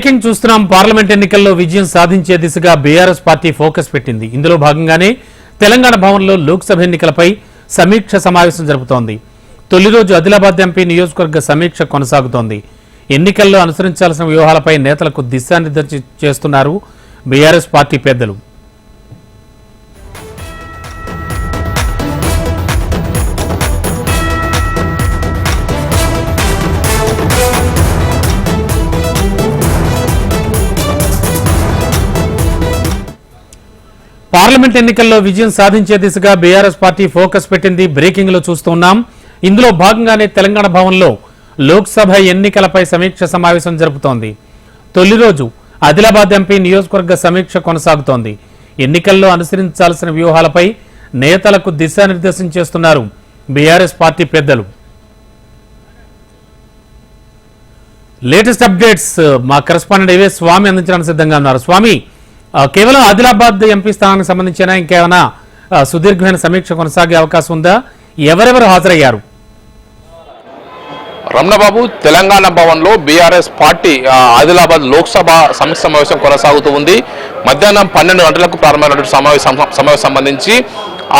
Breaking చూస్తున్నాం. Parliament ఎన్నికల్లో విజయం సాధించే దిశగా బీఆర్ఎస్ పార్టీ ఫోకస్ పెట్టింది. ఇందులో భాగంగానే తెలంగాణ భవన్లో లోక్సభ ఎన్నికలపై సమీక్ష సమావేశం జరుపుతోంది. తొలి రోజు ఆదిలాబాద్ ఎంపీ నియోజకవర్గ సమీక్ష కొనసాగుతోంది. ఎన్నికల్లో అనుసరించాల్సిన వ్యూహాలపై నేతలకు దిశానిర్దేశం చేస్తున్నారు బీఆర్ఎస్ పార్టీ పెద్దలు. పార్లమెంట్ ఎన్నికల్లో విజయం సాధించే దిశగా బీఆర్ఎస్ పార్టీ ఫోకస్ పెట్టింది. బ్రేకింగ్ లో చూస్తున్నాం. ఇందులో భాగంగానే తెలంగాణ భవన్లో లోక్సభ ఎన్నికలపై సమీక్ష సమావేశం జరుపుతోంది. తొలి రోజు ఆదిలాబాద్ ఎంపీ నియోజకవర్గ సమీక్ష కొనసాగుతోంది. ఎన్నికల్లో అనుసరించాల్సిన వ్యూహాలపై నేతలకు దిశానిర్దేశం చేస్తున్నారు బీఆర్ఎస్ పార్టీ పెద్దలు. లేటెస్ట్ అప్డేట్స్ మా కరెస్పాండెంట్ ఏవే స్వామి అందించడానికి సిద్ధంగా ఉన్నారు. స్వామి, కేవలం ఆదిలాబాద్ ఎంపీ స్థానానికి సంబంధించిన ఇంకేమైనా సుదీర్ఘమైన సమీక్ష కొనసాగే అవకాశం ఉందా? ఎవరెవరు హాజరయ్యారు? రమణబాబు, తెలంగాణ భవన్లో బీఆర్ఎస్ పార్టీ ఆదిలాబాద్ లోక్సభ సమీక్ష సమావేశం కొనసాగుతూ ఉంది. మధ్యాహ్నం 12 గంటలకు ప్రారంభమైనటువంటి సమావేశం సంబంధించి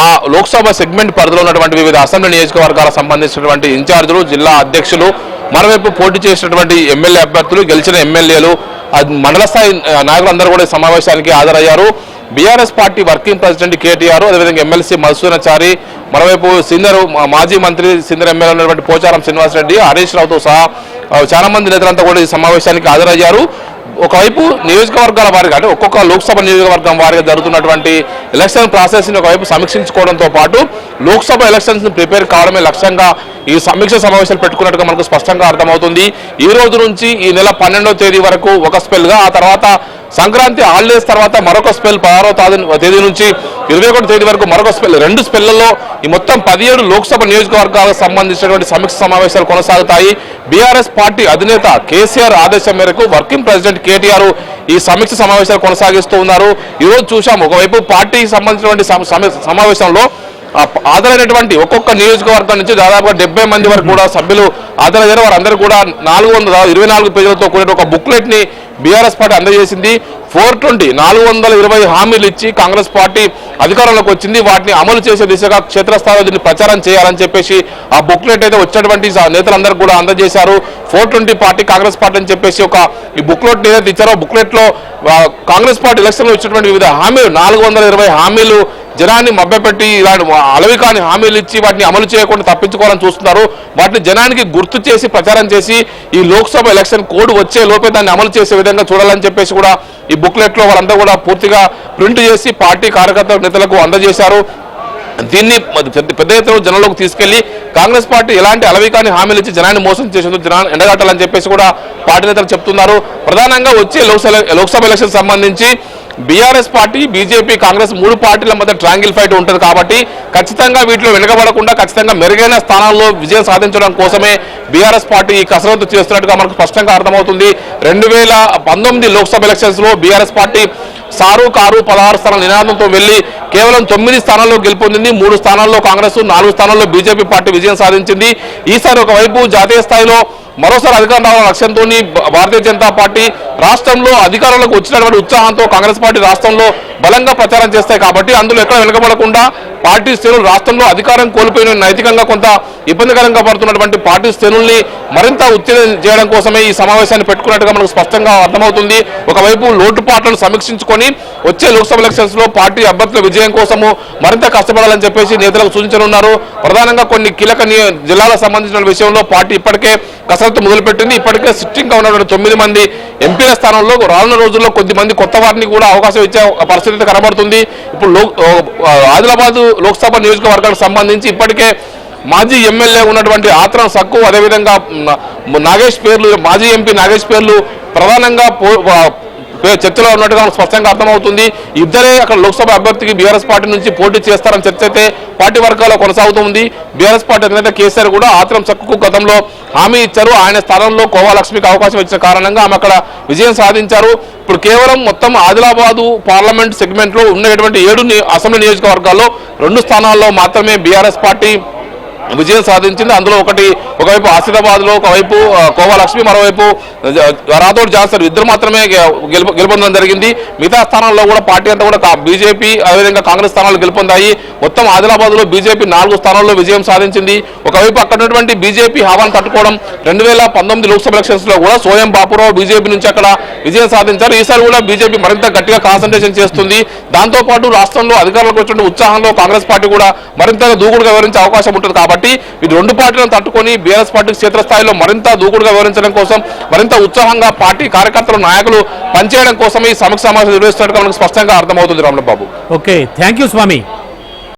ఆ లోక్సభ సెగ్మెంట్ పరిధిలో ఉన్నటువంటి వివిధ అసెంబ్లీ నియోజకవర్గాలకు సంబంధించినటువంటి ఇన్ఛార్జీలు, జిల్లా అధ్యక్షులు, మరోవైపు పోటీ చేసినటువంటి ఎమ్మెల్యే అభ్యర్థులు, గెలిచిన ఎమ్మెల్యేలు, మండల స్థాయి నాయకులందరూ కూడా సమావేశానికి హాజరయ్యారు. BRS party working president KTR, అదేవిధంగా ఎమ్మెల్సీ మధుసూదనాచారి, మరోవైపు సీనియర్ మాజీ మంత్రి సీనియర్ ఎమ్మెల్యే ఉన్నటువంటి పోచారం శ్రీనివాసరెడ్డి, హరీష్ రావుతో సహా చాలా మంది నేతలంతా కూడా ఈ సమావేశానికి హాజరయ్యారు. ఒకవైపు నియోజకవర్గాల వారిగా, అంటే ఒక్కొక్క లోక్సభ నియోజకవర్గం వారిగా జరుగుతున్నటువంటి ఎలక్షన్ ప్రాసెస్ని ఒకవైపు సమీక్షించుకోవడంతో పాటు లోక్సభ ఎలక్షన్స్ ని ప్రిపేర్ కావడమే లక్ష్యంగా ఈ సమీక్ష సమావేశాలు పెట్టుకున్నట్టుగా మనకు స్పష్టంగా అర్థమవుతుంది. ఈ రోజు నుంచి ఈ నెల 12వ తేదీ వరకు ఒక స్పెల్గా, ఆ తర్వాత సంక్రాంతి హాలిడేస్ తర్వాత మరొక స్పెల్ 16వ తేదీ నుంచి 21వ తేదీ వరకు మరొక స్పెల్, 2 స్పెల్లలో ఈ మొత్తం 17 లోక్సభ నియోజకవర్గాలకు సంబంధించినటువంటి సమీక్ష సమావేశాలు కొనసాగుతాయి. బీఆర్ఎస్ పార్టీ అధినేత కేసీఆర్ ఆదేశం మేరకు వర్కింగ్ ప్రెసిడెంట్ కేటీఆర్ ఈ సమీక్ష సమావేశాలు కొనసాగిస్తూ ఉన్నారు. ఈరోజు చూశాము, ఒకవైపు పార్టీకి సంబంధించినటువంటి సమావేశంలో హాజరైనటువంటి ఒక్కొక్క నియోజకవర్గం నుంచి దాదాపుగా 70 మంది వరకు కూడా సభ్యులు హాజరయ్యారు. వారందరూ కూడా 424 పేజీలతో కూడిన ఒక బుక్లెట్ ని బీఆర్ఎస్ పార్టీ అందజేసింది. 420 హామీలు ఇచ్చి కాంగ్రెస్ పార్టీ అధికారంలోకి వచ్చింది. వాటిని అమలు చేసే దిశగా క్షేత్రస్థాయిలో దీన్ని ప్రచారం చేయాలని చెప్పేసి ఆ బుక్లెట్ అయితే వచ్చినటువంటి నేతలందరూ కూడా అందజేశారు. 420 పార్టీ కాంగ్రెస్ పార్టీ అని చెప్పేసి ఈ బుక్లెట్ ఏదైతే ఇచ్చారో బుక్లెట్ లో కాంగ్రెస్ పార్టీ ఎలక్షన్ లో ఇచ్చినటువంటి వివిధ హామీలు 420 హామీలు జనాన్ని మభ్యపెట్టి ఇలాంటి అలవి కాని హామీలు ఇచ్చి వాటిని అమలు చేయకుండా తప్పించుకోవాలని చూస్తున్నారు. వాటిని జనానికి గుర్తు చేసి ప్రచారం చేసి ఈ లోక్సభ ఎలక్షన్ కోడ్ వచ్చే లోపే దాన్ని అమలు చేసే విధంగా చూడాలని చెప్పేసి కూడా ఈ బుక్లెట్ లో వాళ్ళంతా కూడా పూర్తిగా ప్రింట్ చేసి పార్టీ కార్యకర్తల నేతలకు అందజేశారు. దీన్ని పెద్ద ఎత్తున జనంలోకి తీసుకెళ్లి కాంగ్రెస్ పార్టీ ఎలాంటి అలవికాని హామీలు ఇచ్చి జనాన్ని మోసం చేసేందుకు జనాన్ని ఎండగట్టాలని చెప్పేసి కూడా పార్టీ నేతలు చెప్తున్నారు. ప్రధానంగా వచ్చే లోక్సభ ఎలక్షన్ సంబంధించి బీఆర్ఎస్ పార్టీ, బీజేపీ, కాంగ్రెస్ 3 పార్టీల మధ్య ట్రాంగిల్ ఫైట్ ఉంటుంది కాబట్టి ఖచ్చితంగా వీటిలో వెనుకబడకుండా ఖచ్చితంగా మెరుగైన స్థానాల్లో విజయం సాధించడం కోసమే బీఆర్ఎస్ పార్టీ ఈ కసరత్తు చేస్తున్నట్టుగా మనకు స్పష్టంగా అర్థమవుతుంది. 2019 లోక్సభ ఎలక్షన్స్ లో బీఆర్ఎస్ పార్టీ సారు కారు 16 స్థానాల నినాదంతో వెళ్లి కేవలం 9 స్థానాల్లో గెలుపొందింది. 3 స్థానాల్లో కాంగ్రెస్, 4 స్థానాల్లో బీజేపీ పార్టీ విజయం సాధించింది. ఈసారి ఒకవైపు జాతీయ స్థాయిలో మరోసారి అధికారం రావాలనే లక్ష్యంతో భారతీయ జనతా పార్టీ రాష్ట్రంలో అధికారంలోకి వచ్చినటువంటి ఉత్సాహంతో కాంగ్రెస్ పార్టీ రాష్ట్రంలో బలంగా ప్రచారం చేస్తాయి కాబట్టి అందులో ఎక్కడ వెనుకబడకుండా పార్టీ శ్రేణులు రాష్ట్రంలో అధికారం కోల్పోయిన నైతికంగా కొంత ఇబ్బందికరంగా పడుతున్నటువంటి పార్టీ శ్రేణుల్ని మరింత ఉత్తేజం చేయడం కోసమే ఈ సమావేశాన్ని పెట్టుకున్నట్టుగా మనకు స్పష్టంగా అర్థమవుతుంది. ఒకవైపు లోటుపాట్లను సమీక్షించుకొని వచ్చే లోక్సభ ఎలక్షన్స్ లో పార్టీ అభ్యర్థుల విజయం కోసము మరింత కష్టపడాలని చెప్పేసి నేతలకు సూచించనున్నారు. ప్రధానంగా కొన్ని కీలక జిల్లాలకు సంబంధించిన విషయంలో పార్టీ ఇప్పటికే కసరత్తు మొదలుపెట్టింది. ఇప్పటికే సిట్టింగ్ గా ఉన్నటువంటి 9 మంది ఎంపీల స్థానంలో రానున్న రోజుల్లో కొద్దిమంది కొత్త వారిని కూడా అవకాశం ఇచ్చే పరిస్థితి కనబడుతుంది. ఇప్పుడు ఆదిలాబాద్ లోక్సభ నియోజకవర్గానికి సంబంధించి ఇప్పటికే మాజీ ఎమ్మెల్యే ఉన్నటువంటి ఆత్రం సక్కు, అదేవిధంగా నాగేష్ పేర్లు, మాజీ ఎంపీ నాగేష్ పేర్లు ప్రధానంగా చర్చలో ఉన్నట్టుగా స్పష్టంగా అర్థమవుతుంది. ఇద్దరే అక్కడ లోక్సభ అభ్యర్థికి బీఆర్ఎస్ పార్టీ నుంచి పోటీ చేస్తారని చర్చ అయితే పార్టీ వర్గాల్లో కొనసాగుతుంది. బీఆర్ఎస్ పార్టీ అధినేత కేసీఆర్ కూడా ఆత్రం సక్కుకు గతంలో హామీ ఇచ్చారు. ఆయన స్థానంలో కోవాలక్ష్మికి అవకాశం ఇచ్చిన కారణంగా ఆమె అక్కడ విజయం సాధించారు. ఇప్పుడు కేవలం మొత్తం ఆదిలాబాదు పార్లమెంట్ సెగ్మెంట్ లో ఉన్నటువంటి 7 అసెంబ్లీ నియోజకవర్గాల్లో 2 స్థానాల్లో మాత్రమే బీఆర్ఎస్ పార్టీ విజయం సాధించింది. అందులో ఒకవైపు ఆసిఫాబాద్ లో, ఒకవైపు కోవాలక్ష్మి, మరోవైపు రాథోడ్ జాన్సన్ ఇద్దరు మాత్రమే గెలుపొందడం జరిగింది. మిగతా స్థానాల్లో కూడా పార్టీ అంతా కూడా బీజేపీ అదేవిధంగా కాంగ్రెస్ స్థానాలు గెలుపొందాయి. మొత్తం ఆదిలాబాద్ లో బీజేపీ 4 స్థానాల్లో విజయం సాధించింది. ఒకవైపు అక్కడ ఉన్నటువంటి బీజేపీ హవాను తట్టుకోవడం 2019 లోక్సభ ఎలక్షన్స్ లో కూడా సోయం బాపురావు బీజేపీ నుంచి అక్కడ విజయం సాధించారు. ఈసారి కూడా బీజేపీ మరింత గట్టిగా కాన్సన్ట్రేషన్ చేస్తుంది. దాంతో పాటు రాష్ట్రంలో అధికారంలోకి వచ్చిన ఉత్సాహంలో కాంగ్రెస్ పార్టీ కూడా మరింతగా దూకుడుగా వివరించే అవకాశం ఉంటుంది. కాబట్టి ఈ రెండు పార్టీలను తట్టుకొని బీఆర్ఎస్ పార్టీకి క్షేత్రస్థాయిలో మరింత దూకుడుగా వివరించడం కోసం, మరింత ఉత్సాహంగా పార్టీ కార్యకర్తలు, నాయకులు పనిచేయడం కోసం ఈ సమీక్ష సమావేశం నిర్వహిస్తున్నట్టుగా మనకు స్పష్టంగా అర్థమవుతుంది. Ramababu, okay, thank you Swamy.